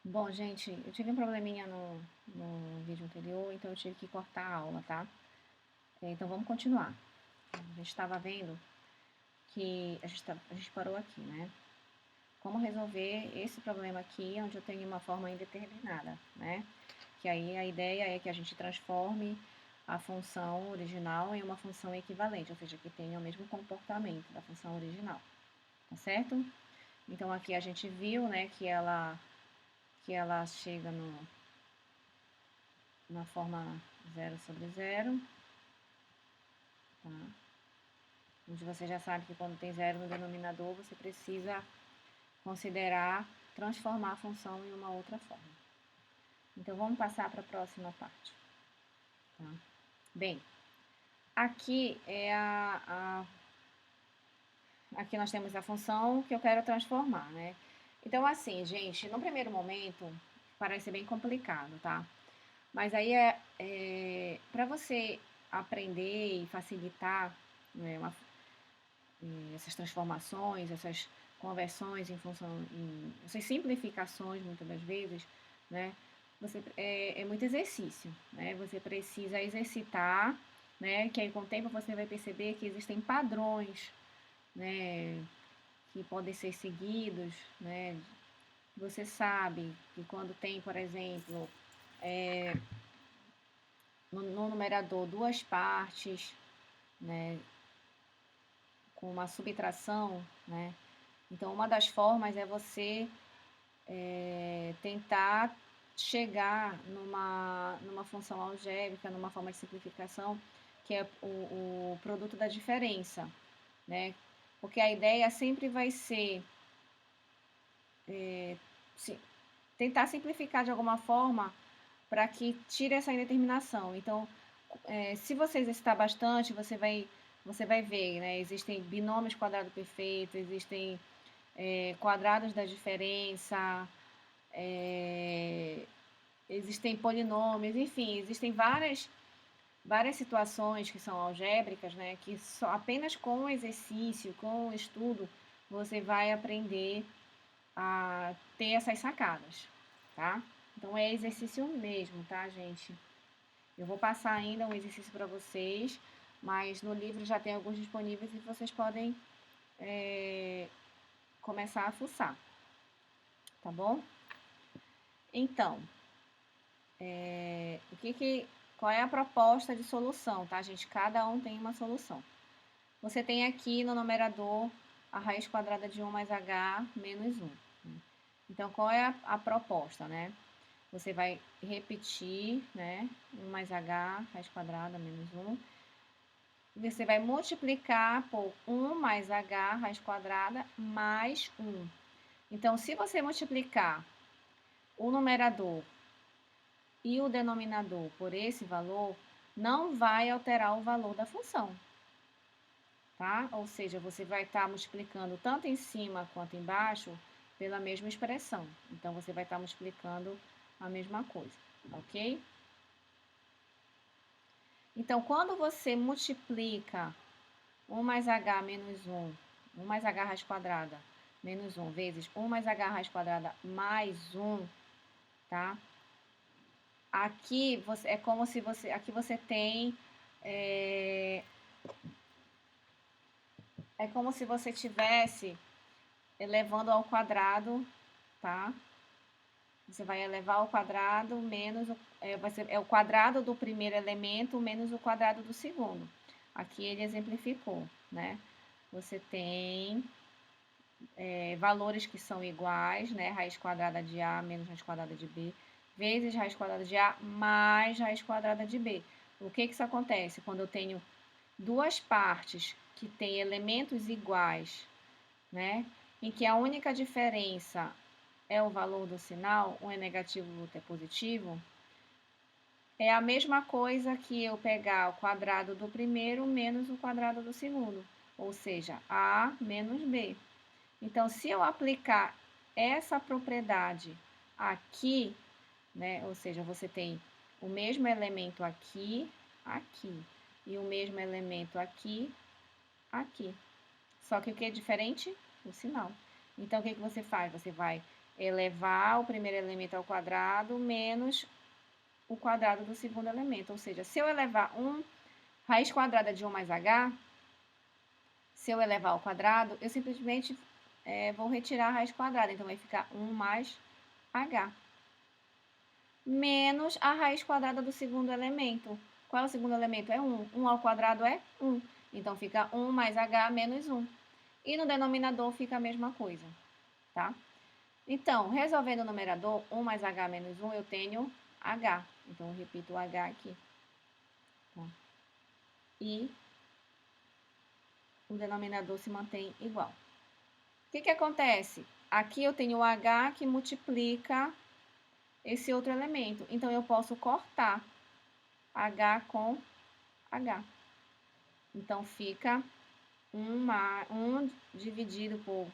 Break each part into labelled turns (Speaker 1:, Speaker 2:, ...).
Speaker 1: Bom, gente, eu tive um probleminha no vídeo anterior, então eu tive que cortar a aula, tá? Então vamos continuar. A gente estava vendo que a gente parou aqui, né? Como resolver esse problema aqui, onde eu tenho uma forma indeterminada, né? Que aí a ideia é que a gente transforme a função original em uma função equivalente, ou seja, que tenha o mesmo comportamento da função original, tá certo? Então aqui a gente viu, né, que ela chega na forma zero sobre zero, tá? Onde você já sabe que quando tem zero no denominador, você precisa considerar transformar a função em uma outra forma. Então, vamos passar para a próxima parte. Tá? Bem, aqui aqui nós temos a função que eu quero transformar, né? Então, assim, gente, no primeiro momento, parece bem complicado, tá? Mas aí para você aprender e facilitar, né, essas transformações, essas conversões em função, essas simplificações, muitas das vezes, né? É muito exercício, né? Você precisa exercitar, né? Que aí com o tempo você vai perceber que existem padrões, né? Que podem ser seguidos, né? Você sabe que quando tem, por exemplo, no numerador duas partes, né? Com uma subtração, né? Então, uma das formas é você tentar chegar numa função algébrica, numa forma de simplificação, que é o produto da diferença, né? Porque a ideia sempre vai ser se, tentar simplificar de alguma forma para que tire essa indeterminação. Então, se você exercitar bastante, você vai ver, né? Existem binômios quadrado perfeito, existem quadrados da diferença, é, existem polinômios, enfim, existem várias situações que são algébricas, né, que só apenas com o exercício, com o estudo, você vai aprender a ter essas sacadas, tá? Então é exercício mesmo, tá, gente? Eu vou passar ainda um exercício para vocês, mas no livro já tem alguns disponíveis e vocês podem começar a fuçar, tá bom? Então, qual é a proposta de solução, tá, gente? Cada um tem uma solução. Você tem aqui no numerador a raiz quadrada de 1 mais h menos 1. Então, qual é a proposta, né? Você vai repetir, né? 1 mais h, raiz quadrada menos 1. Você vai multiplicar por 1 mais h, raiz quadrada, mais 1. Então, se você multiplicar o numerador e o denominador por esse valor, não vai alterar o valor da função, tá? Ou seja, você vai estar multiplicando tanto em cima quanto embaixo pela mesma expressão. Então, você vai estar multiplicando a mesma coisa, ok? Então, quando você multiplica 1 mais h menos 1 mais h raiz quadrada menos 1 vezes 1 mais h raiz quadrada mais 1, tá? Aqui é como se aqui você tem é como se você tivesse elevando ao quadrado, tá? Você vai elevar ao quadrado menos é o quadrado do primeiro elemento menos o quadrado do segundo. Aqui ele exemplificou, né? Você tem valores que são iguais, né? Raiz quadrada de A menos raiz quadrada de B, vezes raiz quadrada de A mais raiz quadrada de B. O que isso acontece? Quando eu tenho duas partes que têm elementos iguais, né? Em que a única diferença é o valor do sinal, um é negativo, o outro é positivo, é a mesma coisa que eu pegar o quadrado do primeiro menos o quadrado do segundo, ou seja, A menos B. Então, se eu aplicar essa propriedade aqui, né, ou seja, você tem o mesmo elemento aqui, aqui, e o mesmo elemento aqui, aqui. Só que o que é diferente? O sinal. Então, o que você faz? Você vai elevar o primeiro elemento ao quadrado menos o quadrado do segundo elemento. Ou seja, se eu elevar raiz quadrada de 1 mais h, se eu elevar ao quadrado, eu simplesmente vou retirar a raiz quadrada. Então, vai ficar 1 mais h. Menos a raiz quadrada do segundo elemento. Qual é o segundo elemento? É 1. 1 ao quadrado é 1. Então, fica 1 mais h menos 1. E no denominador fica a mesma coisa, tá? Então, resolvendo o numerador, 1 mais h menos 1, eu tenho h. Então, eu repito o h aqui. Tá? E o denominador se mantém igual. O que acontece? Aqui eu tenho o h que multiplica esse outro elemento. Então, eu posso cortar h com h. Então, fica 1 dividido por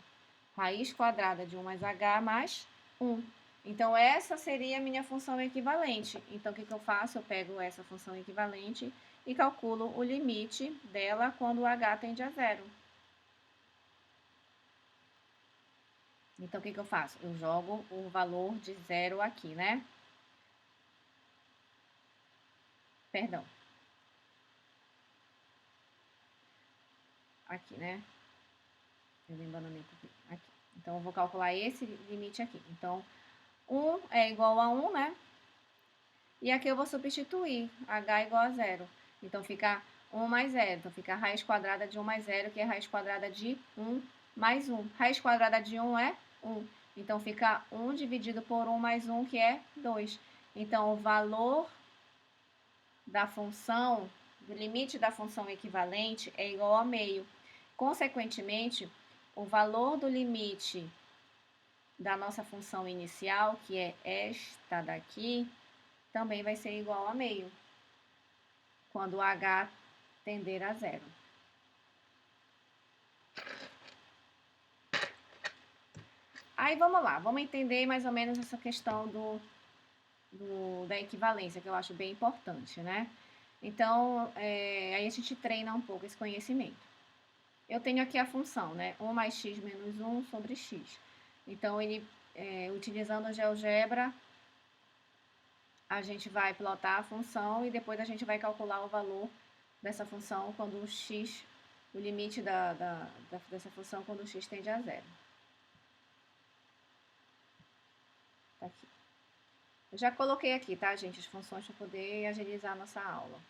Speaker 1: raiz quadrada de 1 mais h mais 1. Então, essa seria a minha função equivalente. Então, o que eu faço? Eu pego essa função equivalente e calculo o limite dela quando o h tende a zero. Então, o que eu faço? Eu jogo o valor de zero aqui, né? Perdão. Aqui, né? Aqui. Então, eu vou calcular esse limite aqui. Então, 1 é igual a 1, né? E aqui eu vou substituir h igual a zero. Então, fica 1 mais 0. Então, fica a raiz quadrada de 1 mais 0, que é a raiz quadrada de 1 mais 1. Raiz quadrada de 1 é 1. Então, fica 1 dividido por 1 mais 1, que é 2. Então, o valor da função, do limite da função equivalente é igual a meio. Consequentemente, o valor do limite da nossa função inicial, que é esta daqui, também vai ser igual a meio, quando o h tender a zero. Aí vamos lá, vamos entender mais ou menos essa questão da equivalência, que eu acho bem importante, né? Então, aí a gente treina um pouco esse conhecimento. Eu tenho aqui a função, né? 1 mais x menos 1 sobre x. Então, utilizando a GeoGebra, a gente vai plotar a função e depois a gente vai calcular o valor dessa função quando o x, o limite dessa função quando o x tende a zero. Tá aqui. Eu já coloquei aqui, tá, gente, as funções para poder agilizar a nossa aula.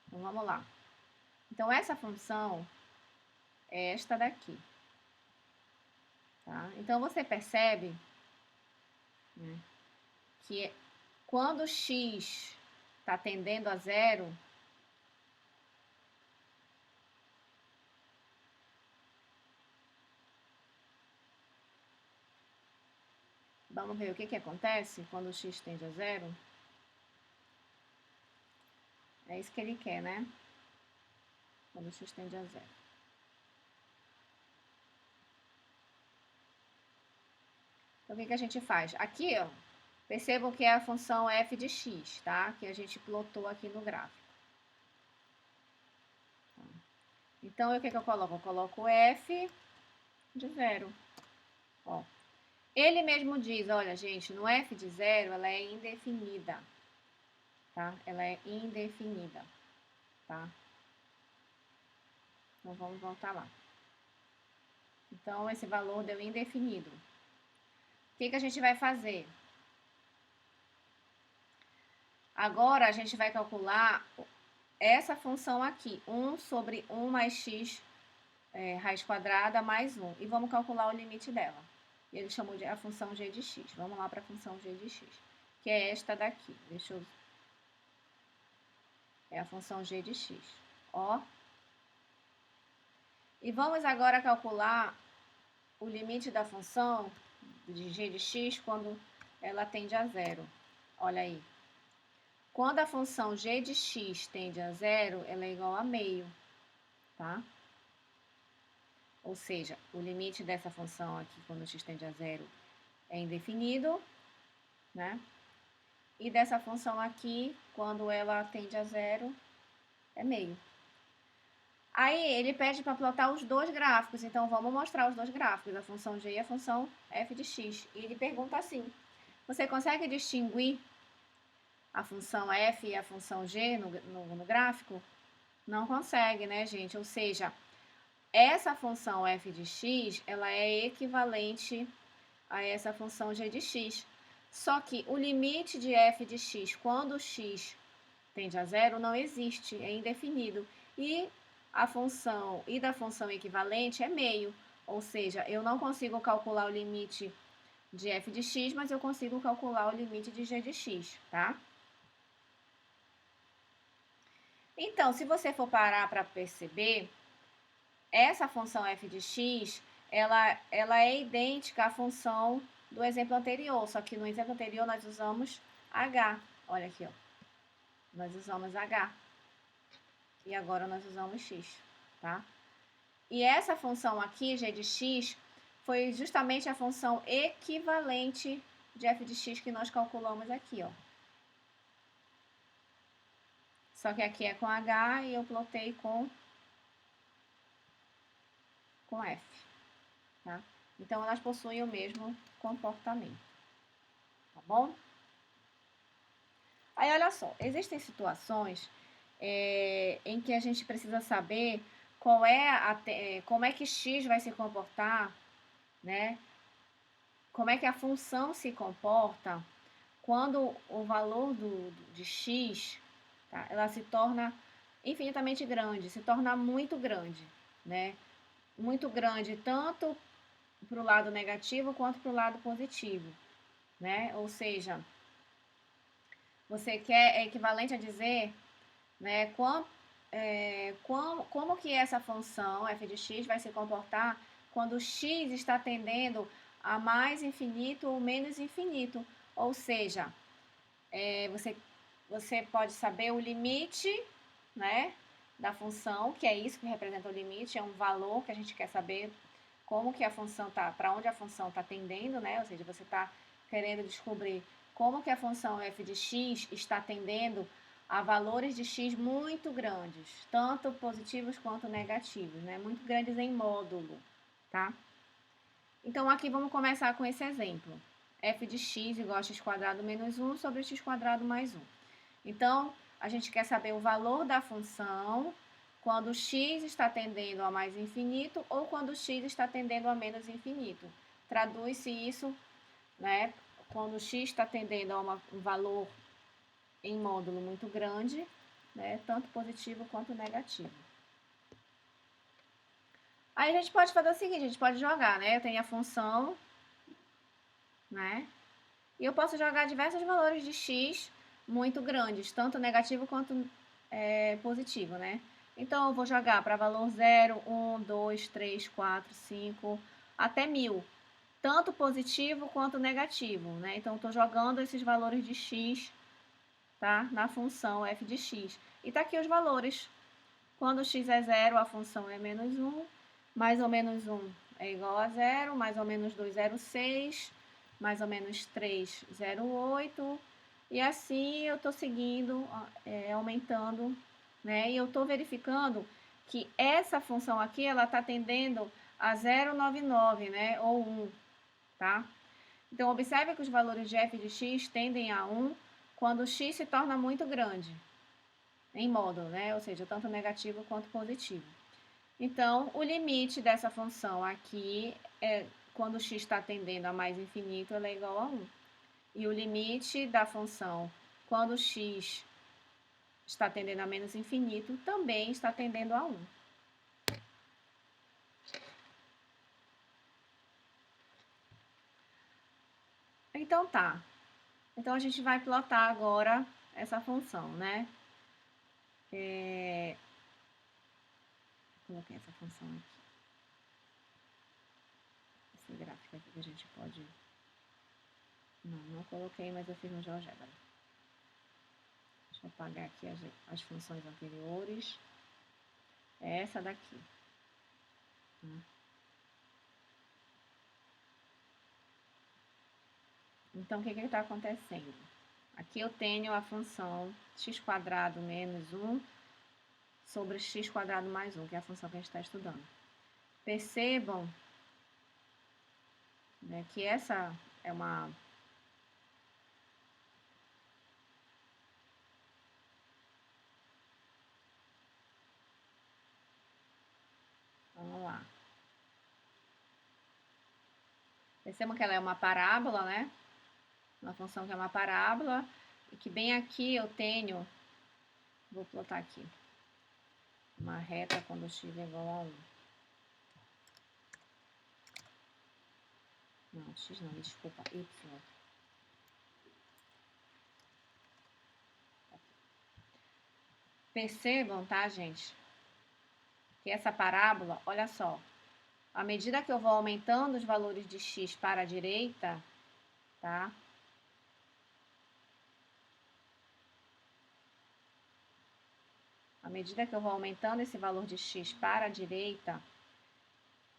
Speaker 1: Então, vamos lá. Então, essa função é esta daqui. Tá? Então, você percebe, né, que quando x está tendendo a zero, vamos ver o que acontece quando o x tende a zero. É isso que ele quer, né? Quando o x tende a zero. Então, o que a gente faz? Aqui, ó, percebam que é a função f de x, tá? Que a gente plotou aqui no gráfico. Então, o que eu coloco? Eu coloco f de zero. Ó. Ele mesmo diz, olha, gente, no f de zero, ela é indefinida. Tá? Ela é indefinida. Tá? Então, vamos voltar lá. Então, esse valor deu indefinido. O que a gente vai fazer? Agora, a gente vai calcular essa função aqui, 1 sobre 1 mais x raiz quadrada mais 1. E vamos calcular o limite dela. Ele chamou de a função g de x. Vamos lá para a função g de x, que é esta daqui. Deixa eu... É a função g de x. Ó. E vamos agora calcular o limite da função de g de x quando ela tende a zero. Olha aí. Quando a função g de x tende a zero, ela é igual a meio, tá? Ou seja, o limite dessa função aqui, quando x tende a zero, é indefinido, né? E dessa função aqui, quando ela tende a zero, é meio. Aí ele pede para plotar os dois gráficos, então vamos mostrar os dois gráficos, a função g e a função f de x. E ele pergunta assim: você consegue distinguir a função f e a função g no gráfico? Não consegue, né, gente? Ou seja, essa função f de x, ela é equivalente a essa função g de x. Só que o limite de f de x, quando x tende a zero, não existe, é indefinido. E a função da função equivalente é meio, ou seja, eu não consigo calcular o limite de f de x, mas eu consigo calcular o limite de g de x, tá? Então, se você for parar para perceber, essa função f de x, ela é idêntica à função do exemplo anterior, só que no exemplo anterior nós usamos h. Olha aqui, ó. Nós usamos h. E agora nós usamos x, tá? E essa função aqui, g de x, foi justamente a função equivalente de f de x que nós calculamos aqui, ó. Só que aqui é com h e eu plotei com f, tá? Então, elas possuem o mesmo comportamento, tá bom? Aí, olha só, existem situações em que a gente precisa saber como é que x vai se comportar, né? Como é que a função se comporta quando o valor de x, tá, ela se torna infinitamente grande, se torna muito grande, né? Muito grande tanto para o lado negativo quanto para o lado positivo, né? Ou seja, você quer, é equivalente a dizer, né, como que essa função f de x vai se comportar quando x está tendendo a mais infinito ou menos infinito. Ou seja, você pode saber o limite, né, da função, que é isso que representa o limite, é um valor que a gente quer saber como que a função está, para onde a função está tendendo, né? Ou seja, você está querendo descobrir como que a função f de x está tendendo a valores de x muito grandes, tanto positivos quanto negativos, né? Muito grandes em módulo, tá? Então, aqui vamos começar com esse exemplo. F de x igual a x quadrado menos 1 sobre x quadrado mais 1. Então, a gente quer saber o valor da função quando x está tendendo a mais infinito ou quando x está tendendo a menos infinito. Traduz-se isso, né? Quando x está tendendo a um valor em módulo muito grande, né? Tanto positivo quanto negativo. Aí a gente pode fazer o seguinte, a gente pode jogar, né? Eu tenho a função, né? E eu posso jogar diversos valores de x muito grandes, tanto negativo quanto positivo, né? Então, eu vou jogar para valor 0, 1, 2, 3, 4, 5, até 1000. Tanto positivo quanto negativo, né? Então, estou jogando esses valores de x, tá? Na função f de x. E tá aqui os valores. Quando x é 0, a função é menos 1. Mais ou menos 1 é igual a 0. Mais ou menos 2, 0,6. Mais ou menos 3, 0,8. E assim eu estou seguindo, aumentando, né? E eu estou verificando que essa função aqui, ela está tendendo a 0,99, né? Ou 1, tá? Então, observe que os valores de f de x tendem a 1 quando x se torna muito grande, em módulo, né? Ou seja, tanto negativo quanto positivo. Então, o limite dessa função aqui, quando x está tendendo a mais infinito, ela é igual a 1. E o limite da função, quando x está tendendo a menos infinito, também está tendendo a 1. Então tá. Então a gente vai plotar agora essa função, né? Coloquei essa função aqui. Esse gráfico aqui que a gente pode... Não coloquei, mas eu fiz no GeoGebra. Deixa eu apagar aqui as funções anteriores. É essa daqui. Então, o que está acontecendo? Aqui eu tenho a função x² menos 1 sobre x² mais 1, que é a função que a gente está estudando. Percebam, né, que essa é uma... Vamos lá. Percebam que ela é uma parábola, né? Uma função que é uma parábola, e que bem aqui eu tenho, vou plotar aqui, uma reta quando x é igual a 1. Não, x não, desculpa, y. Percebam, tá, gente? Que essa parábola, olha só, à medida que eu vou aumentando os valores de x para a direita, tá? À medida que eu vou aumentando esse valor de x para a direita,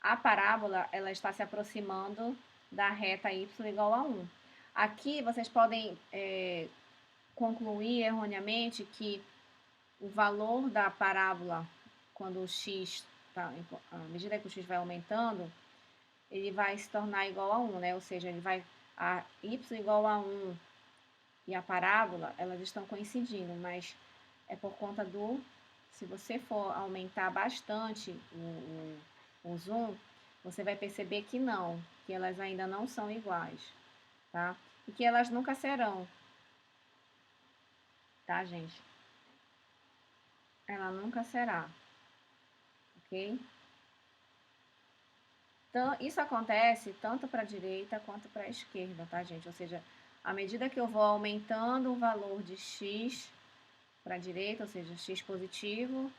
Speaker 1: a parábola ela está se aproximando da reta y igual a 1. Aqui vocês podem concluir erroneamente que o valor da parábola, quando o x, tá, à medida que o x vai aumentando, ele vai se tornar igual a 1, né? Ou seja, a y igual a 1 e a parábola, elas estão coincidindo, mas é por conta se você for aumentar bastante o zoom, você vai perceber que não, que elas ainda não são iguais, tá? E que elas nunca serão, tá, gente? Ela nunca será, ok? Então, isso acontece tanto para a direita quanto para a esquerda, tá, gente? Ou seja, à medida que eu vou aumentando o valor de x para a direita, ou seja, x positivo,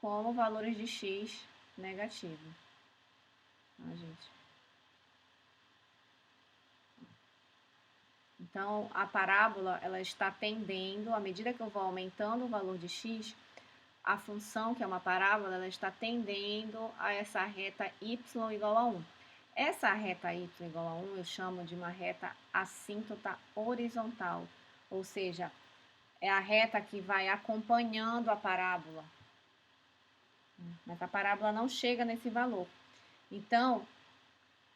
Speaker 1: como valores de x negativo, tá, gente? Então, a parábola, ela está tendendo, à medida que eu vou aumentando o valor de x, a função, que é uma parábola, ela está tendendo a essa reta y igual a 1. Essa reta y igual a 1 eu chamo de uma reta assíntota horizontal, ou seja, é a reta que vai acompanhando a parábola. Mas a parábola não chega nesse valor. Então,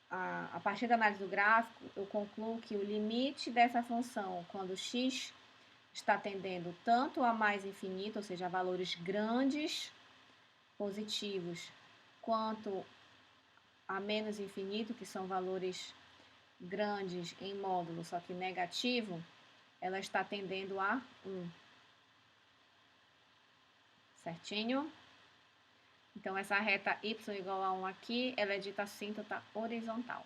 Speaker 1: a partir da análise do gráfico, eu concluo que o limite dessa função, quando x está tendendo tanto a mais infinito, ou seja, a valores grandes positivos, quanto a menos infinito, que são valores grandes em módulo, só que negativo, ela está tendendo a 1. Certinho? Então, essa reta y igual a 1 aqui, ela é dita assíntota horizontal.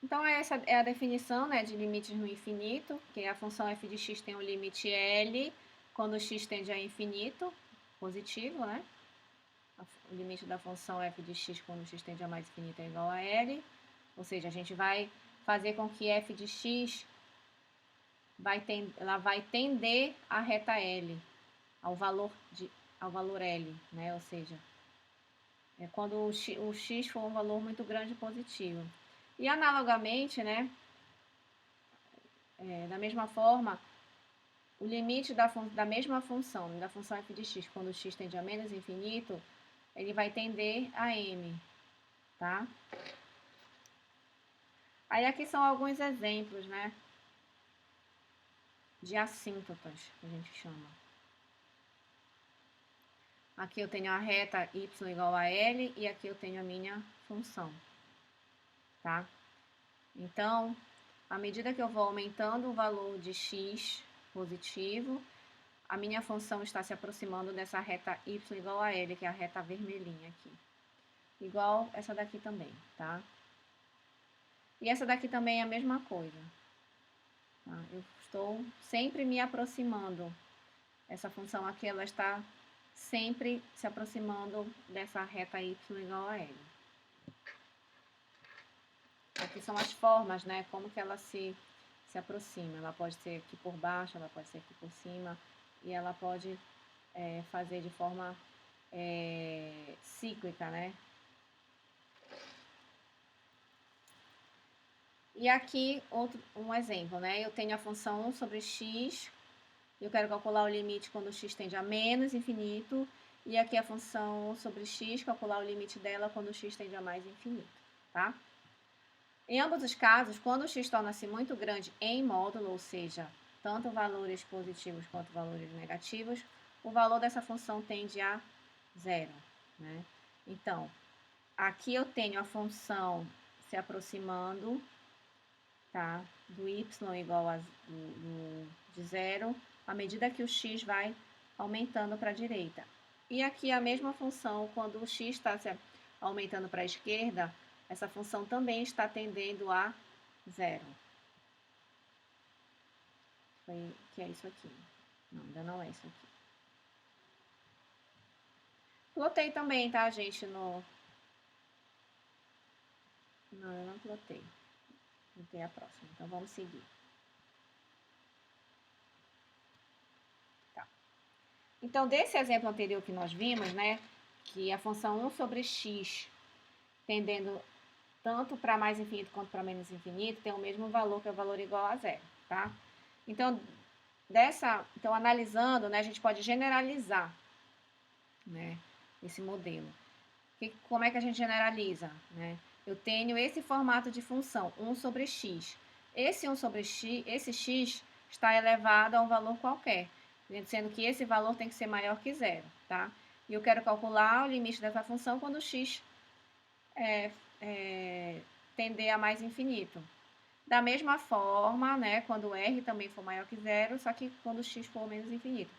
Speaker 1: Então, essa é a definição, né, de limites no infinito, que a função f de x tem um limite L, quando x tende a infinito, positivo, né? O limite da função f de x quando x tende a mais infinito é igual a L, ou seja, a gente vai fazer com que f de x ela vai tender a reta L, ao valor L, né? Ou seja, é quando o x for um valor muito grande positivo. E analogamente, né, da mesma forma, o limite da mesma função, da função f de x, quando x tende a menos infinito, ele vai tender a m, tá? Aí aqui são alguns exemplos, né, de assíntotas, que a gente chama. Aqui eu tenho a reta y igual a L e aqui eu tenho a minha função, tá? Então, à medida que eu vou aumentando o valor de x positivo, a minha função está se aproximando dessa reta y igual a L, que é a reta vermelhinha aqui. Igual essa daqui também, tá? E essa daqui também é a mesma coisa. Tá? Eu estou sempre me aproximando. Essa função aqui, ela está sempre se aproximando dessa reta y igual a L. Aqui são as formas, né? Como que ela se aproxima. Ela pode ser aqui por baixo, ela pode ser aqui por cima. E ela pode fazer de forma cíclica, né? E aqui um exemplo, né? Eu tenho a função 1 sobre x, eu quero calcular o limite quando x tende a menos infinito, e aqui a função 1 sobre x, calcular o limite dela quando x tende a mais infinito, tá? Em ambos os casos, quando o x torna-se muito grande em módulo, ou seja, tanto valores positivos quanto valores negativos, o valor dessa função tende a zero, né? Então, aqui eu tenho a função se aproximando, tá? Do y igual a de zero, à medida que o x vai aumentando para a direita. E aqui a mesma função, quando o x está se aumentando para a esquerda, essa função também está tendendo a zero. Que é isso aqui. Não, ainda não é isso aqui. Plotei também, tá, gente, no... Não, eu não plotei. Plotei a próxima, então vamos seguir. Tá. Então, desse exemplo anterior que nós vimos, né, que a função 1 sobre x tendendo tanto para mais infinito quanto para menos infinito, tem o mesmo valor, que é o valor igual a zero, tá? Então, analisando, né, a gente pode generalizar, né, esse modelo. Como é que a gente generaliza, né? Eu tenho esse formato de função, 1 sobre x. Esse 1 sobre x, esse x está elevado a um valor qualquer, sendo que esse valor tem que ser maior que zero, tá? E eu quero calcular o limite dessa função quando x tender a mais infinito. Da mesma forma, né, quando r também for maior que zero, só que quando x for menos infinito.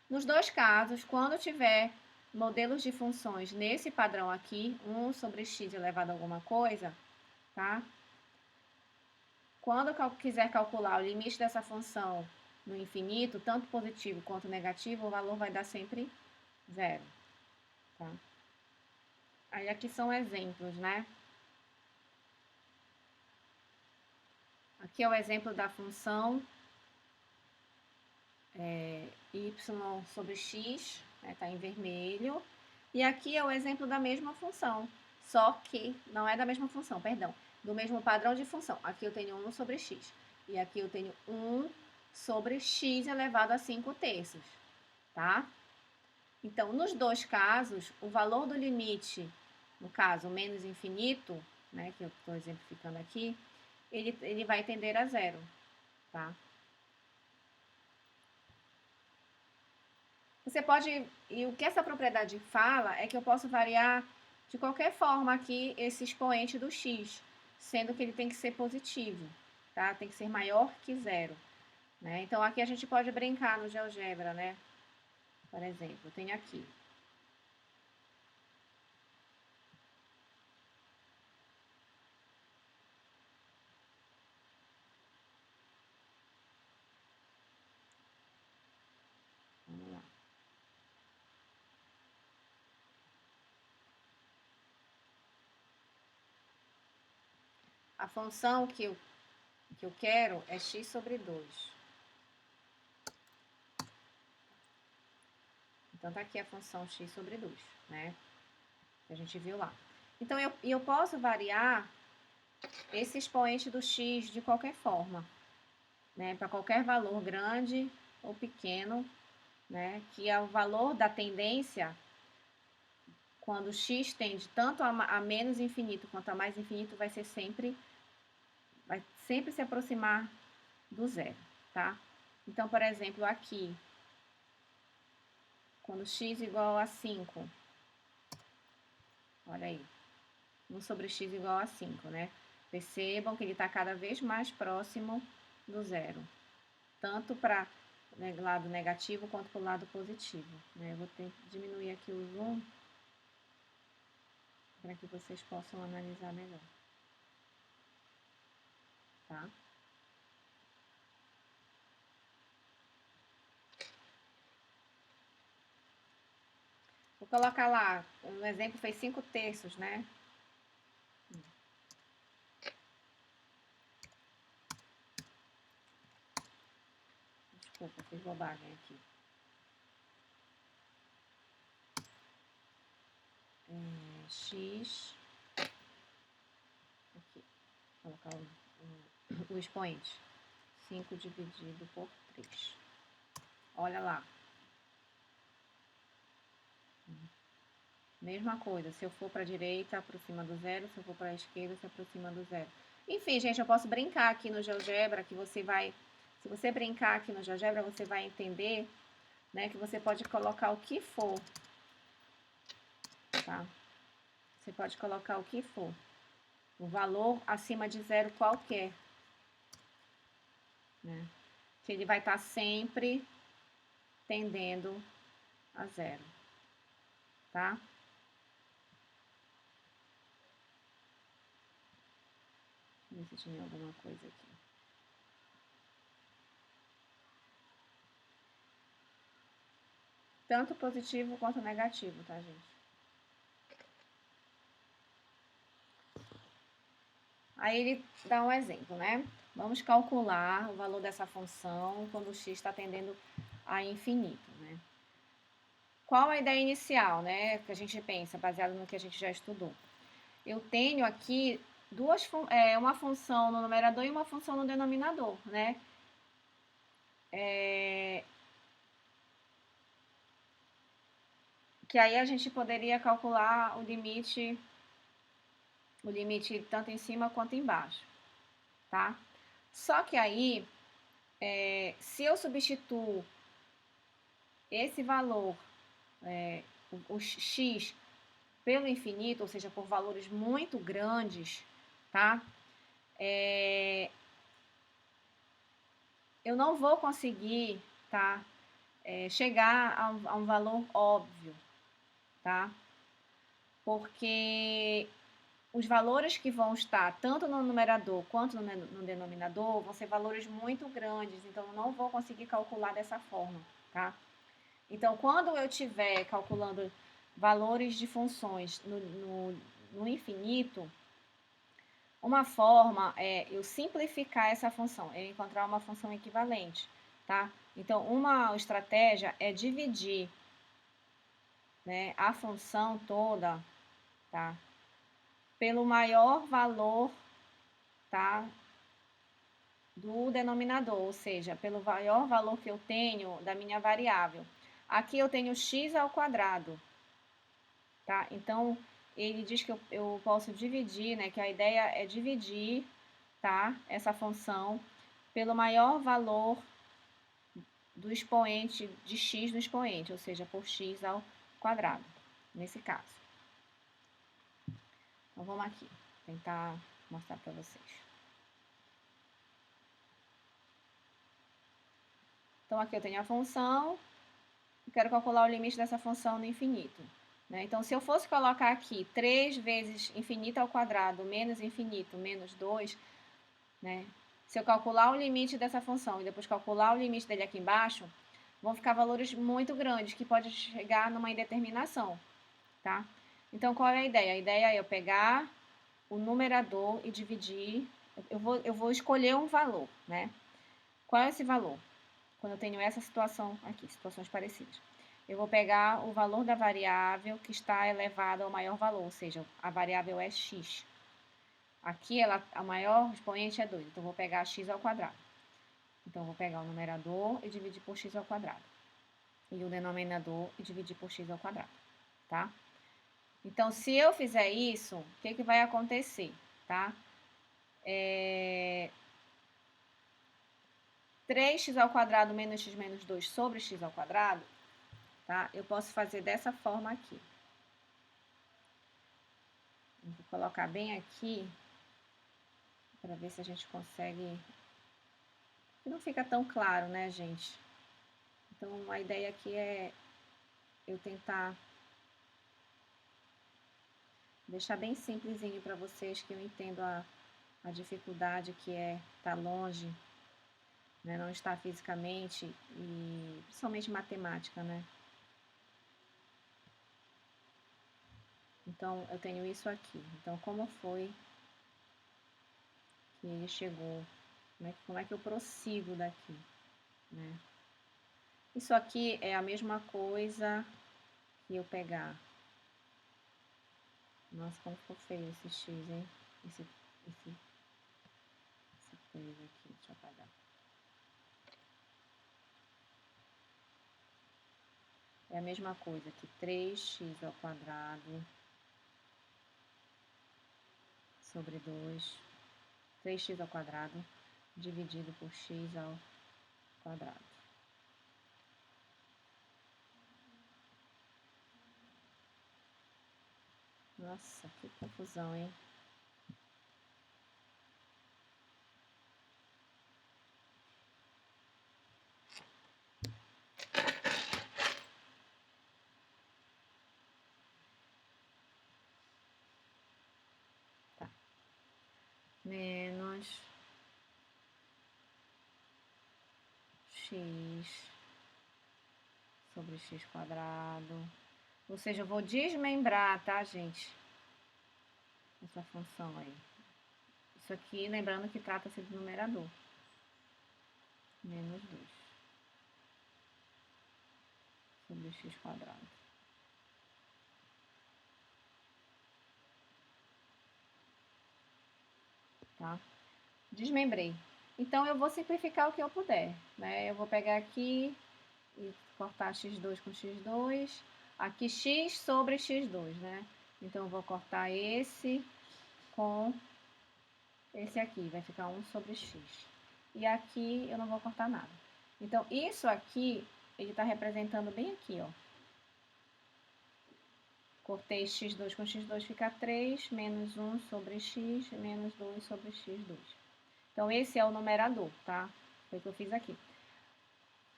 Speaker 1: Nos dois casos, quando tiver modelos de funções nesse padrão aqui, 1 sobre x elevado a alguma coisa, tá? Quando eu quiser calcular o limite dessa função no infinito, tanto positivo quanto negativo, o valor vai dar sempre zero, tá? Aí aqui são exemplos, né? Aqui é o exemplo da função y sobre x, né, tá em vermelho. E aqui é o exemplo da mesma função, só que não é da mesma função, perdão, do mesmo padrão de função. Aqui eu tenho 1 sobre x, e aqui eu tenho 1 sobre x elevado a 5 terços, tá? Então, nos dois casos, o valor do limite, no caso, menos infinito, né, que eu estou exemplificando aqui, ele vai tender a zero, tá? Você pode, e o que essa propriedade fala é que eu posso variar de qualquer forma aqui esse expoente do x, sendo que ele tem que ser positivo, tá? Tem que ser maior que zero, né? Então, aqui a gente pode brincar no GeoGebra, né? Por exemplo, eu tenho aqui. Vamos lá. A função que eu quero é x sobre 2. Então, tá aqui a função x sobre 2, né? Que a gente viu lá. Então, eu posso variar esse expoente do x de qualquer forma, né? Para qualquer valor grande ou pequeno, né? Que é o valor da tendência quando x tende tanto a menos infinito quanto a mais infinito, vai sempre se aproximar do zero, tá? Então, por exemplo, aqui, quando x igual a 5, olha aí, 1 sobre x igual a 5, né? Percebam que ele está cada vez mais próximo do zero, tanto para o lado negativo quanto para o lado positivo, né? Eu vou diminuir aqui o zoom para que vocês possam analisar melhor, tá? Vou colocar lá, o exemplo fez 5 terços, né? Desculpa, fiz bobagem aqui. X. Aqui. Vou colocar o expoente. 5 dividido por 3. Olha lá. Mesma coisa, se eu for para a direita, aproxima do zero, se eu for para a esquerda, se aproxima do zero. Enfim, gente, eu posso brincar aqui no GeoGebra, que você vai... Se você brincar aqui no GeoGebra, você vai entender, né, que você pode colocar o que for, tá? Você pode colocar o que for. O valor acima de zero qualquer, né? Que ele vai estar sempre tendendo a zero, tá? Deixa eu ver se tinha alguma coisa aqui. Tanto positivo quanto negativo, tá, gente? Aí ele dá um exemplo, né? Vamos calcular o valor dessa função quando x está tendendo a infinito, né? Qual a ideia inicial, né? Que a gente pensa, baseado no que a gente já estudou. Eu tenho aqui uma função no numerador e uma função no denominador, né? Que aí a gente poderia calcular o limite tanto em cima quanto embaixo, tá? Só que aí, se eu substituo esse valor, o x, pelo infinito, ou seja, por valores muito grandes, tá? Eu não vou conseguir, tá? Chegar a um valor óbvio, tá? Porque os valores que vão estar tanto no numerador quanto no denominador vão ser valores muito grandes, então eu não vou conseguir calcular dessa forma, tá? Então, quando eu estiver calculando valores de funções no infinito, uma forma é eu simplificar essa função, é encontrar uma função equivalente, tá? Então, uma estratégia é dividir, né, a função toda, tá, pelo maior valor, tá, do denominador, ou seja, pelo maior valor que eu tenho da minha variável. Aqui eu tenho x ao quadrado, tá? Então, ele diz que eu posso dividir, né, que a ideia é dividir, tá, essa função pelo maior valor do expoente de x no expoente, ou seja, por x ao quadrado, nesse caso. Então, vamos aqui, tentar mostrar para vocês. Então, aqui eu tenho a função, eu quero calcular o limite dessa função no infinito. Né? Então, se eu fosse colocar aqui 3 vezes infinito ao quadrado menos infinito menos 2, né? Se eu calcular o limite dessa função e depois calcular o limite dele aqui embaixo, vão ficar valores muito grandes, que pode chegar numa indeterminação, tá? Então, qual é a ideia? A ideia é eu pegar o numerador e dividir, eu vou escolher um valor, né? Qual é esse valor? Quando eu tenho essa situação aqui, situações parecidas. Eu vou pegar o valor da variável que está elevado ao maior valor, ou seja, a variável é x. Aqui, a maior expoente é 2, então eu vou pegar x ao quadrado. Então, eu vou pegar o numerador e dividir por x ao quadrado. E o denominador e dividir por x ao quadrado, tá? Então, se eu fizer isso, o que vai acontecer, tá? 3x ao quadrado menos x menos 2 sobre x ao quadrado, tá? Eu posso fazer dessa forma aqui. Vou colocar bem aqui, para ver se a gente consegue... Não fica tão claro, né, gente? Então, a ideia aqui é eu tentar deixar bem simplesinho para vocês, que eu entendo a dificuldade que é estar longe, né, não estar fisicamente e principalmente matemática, né? Então, eu tenho isso aqui. Então, como foi que ele chegou? Como é que eu prossigo daqui, né? Isso aqui é a mesma coisa que eu pegar. Nossa, como ficou feio esse x, hein? Esse 3 aqui, deixa eu apagar. É a mesma coisa que 3x ao quadrado sobre 2, 3x ao quadrado dividido por x ao quadrado. Nossa, que confusão, hein? Tá. Menos x sobre x quadrado. Ou seja, eu vou desmembrar, tá, gente? Essa função aí. Isso aqui, lembrando que trata-se do numerador. Menos 2 sobre x quadrado. Tá? Desmembrei. Então, eu vou simplificar o que eu puder, né? Eu vou pegar aqui e cortar x2 com x2. Aqui x sobre x2, né? Então, eu vou cortar esse com esse aqui. Vai ficar 1 sobre x. E aqui eu não vou cortar nada. Então, isso aqui, ele está representando bem aqui, ó. Cortei x2 com x2, fica 3, menos 1 sobre x, menos 2 sobre x2. Então, esse é o numerador, tá? Foi o que eu fiz aqui.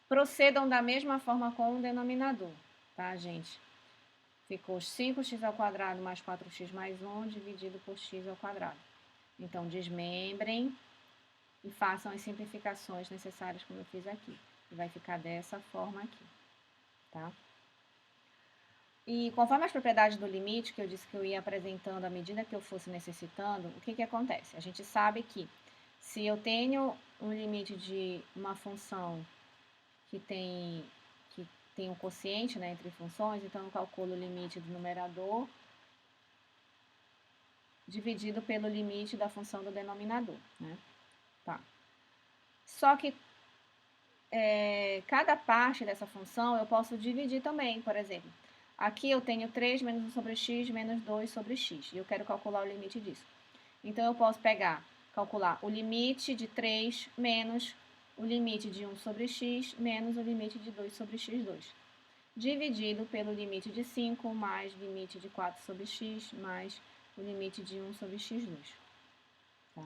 Speaker 1: Procedam da mesma forma com o denominador, tá, gente? Ficou 5x ao quadrado mais 4x mais 1 dividido por x ao quadrado. Então, desmembrem e façam as simplificações necessárias como eu fiz aqui. E vai ficar dessa forma aqui, tá? E conforme as propriedades do limite, que eu disse que eu ia apresentando à medida que eu fosse necessitando, o que acontece? A gente sabe que se eu tenho um limite de uma função que tem um quociente, né, entre funções, então eu calculo o limite do numerador dividido pelo limite da função do denominador, né? Tá. Só que cada parte dessa função eu posso dividir também, por exemplo. Aqui eu tenho 3 menos 1 sobre x menos 2 sobre x, e eu quero calcular o limite disso. Então, eu posso calcular o limite de 3 menos o limite de 1 sobre x menos o limite de 2 sobre x2, dividido pelo limite de 5 mais o limite de 4 sobre x mais o limite de 1 sobre x2. Tá?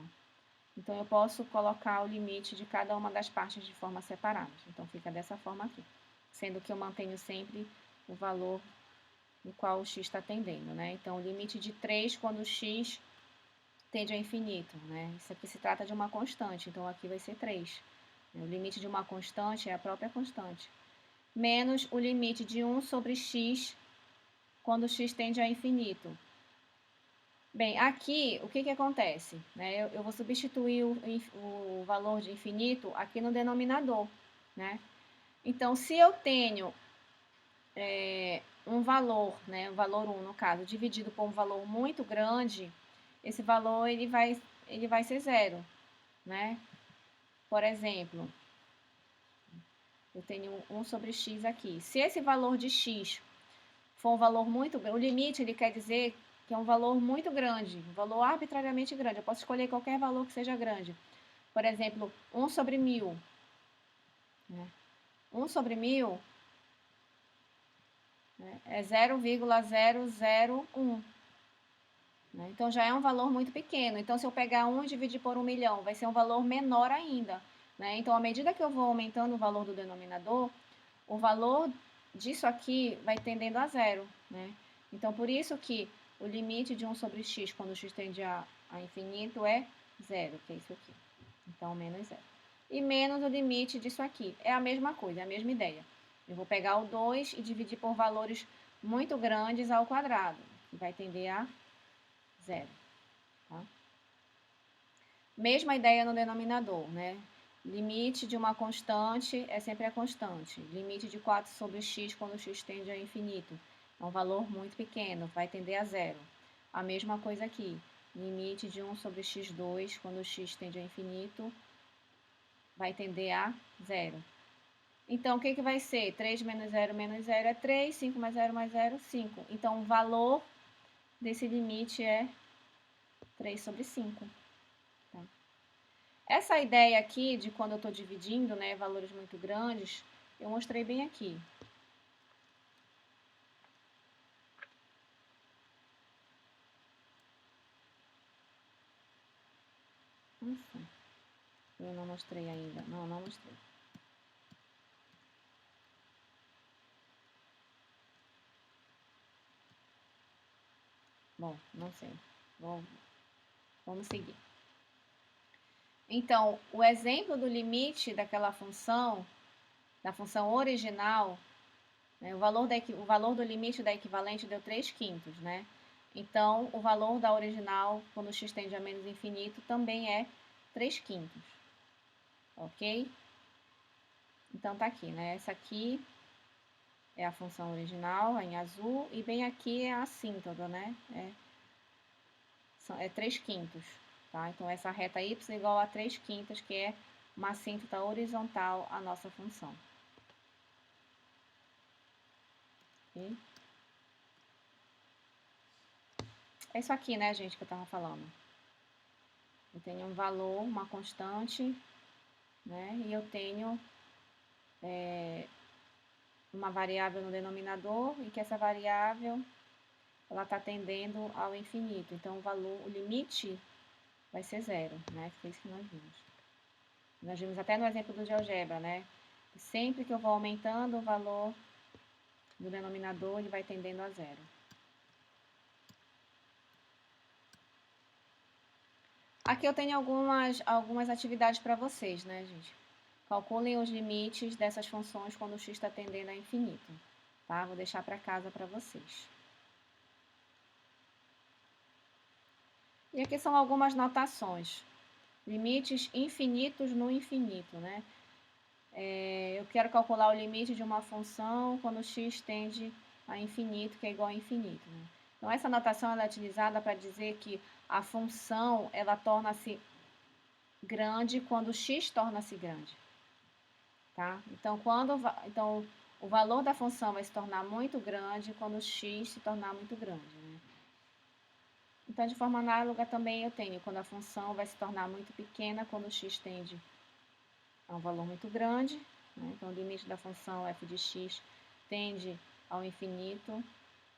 Speaker 1: Então, eu posso colocar o limite de cada uma das partes de forma separada. Então, fica dessa forma aqui, sendo que eu mantenho sempre o valor no qual o x está tendendo, né? Então, o limite de 3 quando o x tende a infinito, né? Isso aqui se trata de uma constante, então aqui vai ser 3. O limite de uma constante é a própria constante. Menos o limite de 1 sobre x quando x tende a infinito. Bem, aqui, o que acontece? Né? Eu vou substituir o valor de infinito aqui no denominador, né? Então, se eu tenho um valor, né, o valor 1 no caso, dividido por um valor muito grande, esse valor ele vai ser zero, né? Por exemplo, eu tenho 1 sobre x aqui. Se esse valor de x for um valor muito grande, o limite ele quer dizer que é um valor muito grande, um valor arbitrariamente grande. Eu posso escolher qualquer valor que seja grande. Por exemplo, 1 sobre 1000. Né? 1 sobre 1000 né, é 0,001. Né? Então, já é um valor muito pequeno. Então, se eu pegar 1 e dividir por 1 milhão, vai ser um valor menor ainda. Né? Então, à medida que eu vou aumentando o valor do denominador, o valor disso aqui vai tendendo a zero. Né? Então, por isso que o limite de 1 sobre x, quando x tende a infinito, é zero, que é isso aqui. Então, menos zero. E menos o limite disso aqui. É a mesma coisa, é a mesma ideia. Eu vou pegar o 2 e dividir por valores muito grandes ao quadrado, que vai tender a zero. Tá? Mesma ideia no denominador, né? Limite de uma constante é sempre a constante. Limite de 4 sobre x quando x tende a infinito. É um valor muito pequeno, vai tender a zero. A mesma coisa aqui. limite de 1 sobre x2, quando x tende ao infinito, vai tender a 0. Então, o que vai ser? 3 menos 0 é 3, 5 mais 0, 5. Então, o valor desse limite é 3 sobre 5. Tá? Essa ideia aqui de quando eu estou dividindo, né, valores muito grandes, eu mostrei bem aqui. Nossa, eu não mostrei ainda. Não mostrei. Bom, não sei. Vamos seguir. Então, o exemplo do limite daquela função, da função original, né, o valor do limite da equivalente deu 3/5, né? Então, o valor da original, quando x tende a menos infinito, também é 3/5. Ok? Então, tá aqui, né? Essa aqui é a função original, em azul, e bem aqui é a assíntota, né? É 3/5, tá? Então, essa reta y é igual a 3/5, que é uma assíntota horizontal à nossa função. Ok? É isso aqui, né, gente, que eu estava falando. Eu tenho um valor, uma constante, né? E eu tenho uma variável no denominador e que essa variável ela está tendendo ao infinito. Então, o limite vai ser 0, né? Foi isso que nós vimos. Nós vimos até no exemplo do GeoGebra, né? Sempre que eu vou aumentando o valor do denominador, ele vai tendendo a 0. Aqui eu tenho algumas atividades para vocês, né, gente? Calculem os limites dessas funções quando o x está tendendo a infinito, tá? Vou deixar para casa para vocês. E aqui são algumas notações. Limites infinitos no infinito, né? Eu quero calcular o limite de uma função quando x tende a infinito, que é igual a infinito, né? Então, essa notação ela é utilizada para dizer que a função ela torna-se grande quando x torna-se grande. Tá? Então, o valor da função vai se tornar muito grande quando x se tornar muito grande. Né? Então, de forma análoga, também eu tenho quando a função vai se tornar muito pequena quando x tende a um valor muito grande. Né? Então, o limite da função f de x tende ao infinito,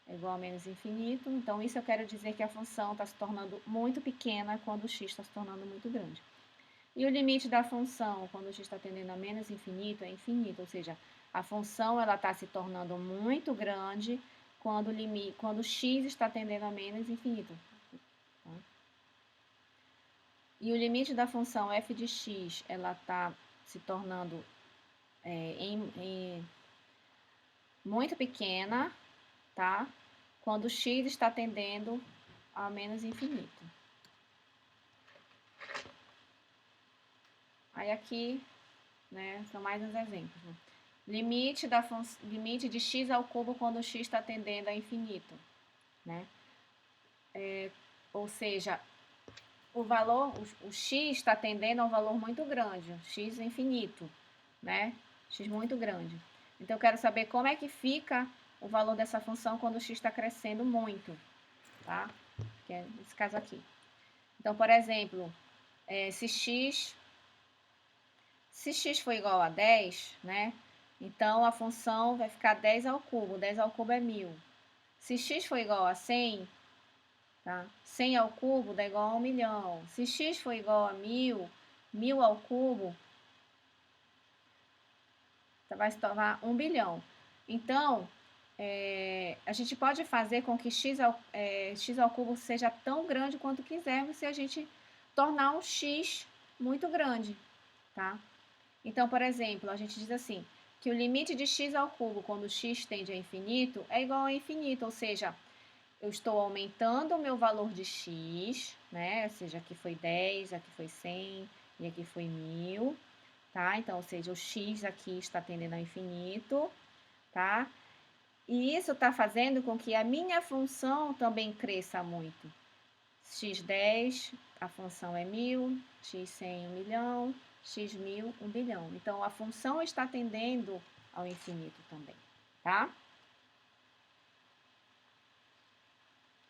Speaker 1: é igual a menos infinito. Então, isso eu quero dizer que a função está se tornando muito pequena quando o x está se tornando muito grande. E o limite da função, quando x está tendendo a menos infinito, é infinito, ou seja, a função está se tornando muito grande quando x está tendendo a menos infinito. Tá? E o limite da função f de x, ela está se tornando muito pequena, tá? Quando x está tendendo a menos infinito. Aí aqui, né, são mais uns exemplos. Né? Limite de x ao cubo quando x está tendendo a infinito. Né? Ou seja, o x está tendendo a um valor muito grande, x infinito, né? X muito grande. Então, eu quero saber como é que fica o valor dessa função quando o x está crescendo muito, tá? Que é nesse caso aqui. Então, por exemplo, se x for igual a 10, né? Então, a função vai ficar 10 ao cubo. 10 ao cubo é 1000. Se x for igual a 100, tá? 100 ao cubo dá igual a 1 milhão. Se x for igual a 1000, 1000 ao cubo vai se tornar 1 bilhão. Então, a gente pode fazer com que x ao cubo seja tão grande quanto quisermos se a gente tornar um x muito grande, tá? Então, por exemplo, a gente diz assim, que o limite de x ao cubo quando x tende a infinito é igual a infinito, ou seja, eu estou aumentando o meu valor de x, né? Ou seja, aqui foi 10, aqui foi 100 e aqui foi 1000, tá? Então, ou seja, o x aqui está tendendo ao infinito, tá? E isso está fazendo com que a minha função também cresça muito. x10, a função é 1000, x100, 1 milhão, x1000, 1 bilhão. Então, a função está tendendo ao infinito também, tá?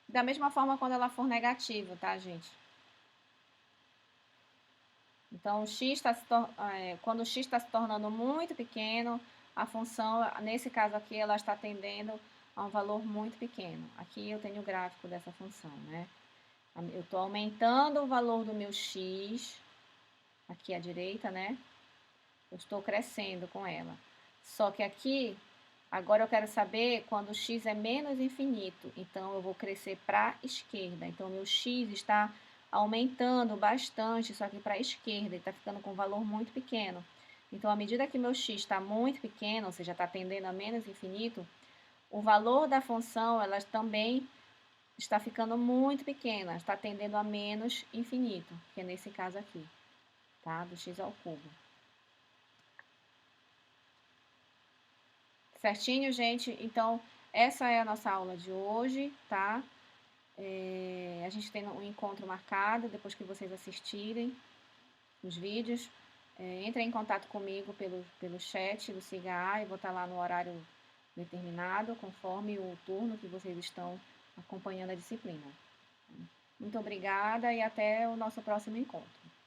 Speaker 1: Da mesma forma quando ela for negativa, tá, gente? Então, quando o x está se tornando muito pequeno, a função, nesse caso aqui, ela está tendendo a um valor muito pequeno. Aqui eu tenho o gráfico dessa função, né? Eu estou aumentando o valor do meu x, aqui à direita, né? Eu estou crescendo com ela. Só que aqui, agora eu quero saber quando o x é menos infinito. Então, eu vou crescer para a esquerda. Então, meu x está aumentando bastante, só que para a esquerda. Ele está ficando com um valor muito pequeno. Então, à medida que meu x está muito pequeno, ou seja, está tendendo a menos infinito, o valor da função, ela também está ficando muito pequena. Está tendendo a menos infinito, que é nesse caso aqui, tá? Do x ao cubo. Certinho, gente? Então, essa é a nossa aula de hoje, tá? A gente tem um encontro marcado depois que vocês assistirem os vídeos. Entrem em contato comigo pelo chat do SIGA, eu vou estar lá no horário determinado, conforme o turno que vocês estão acompanhando a disciplina. Muito obrigada e até o nosso próximo encontro.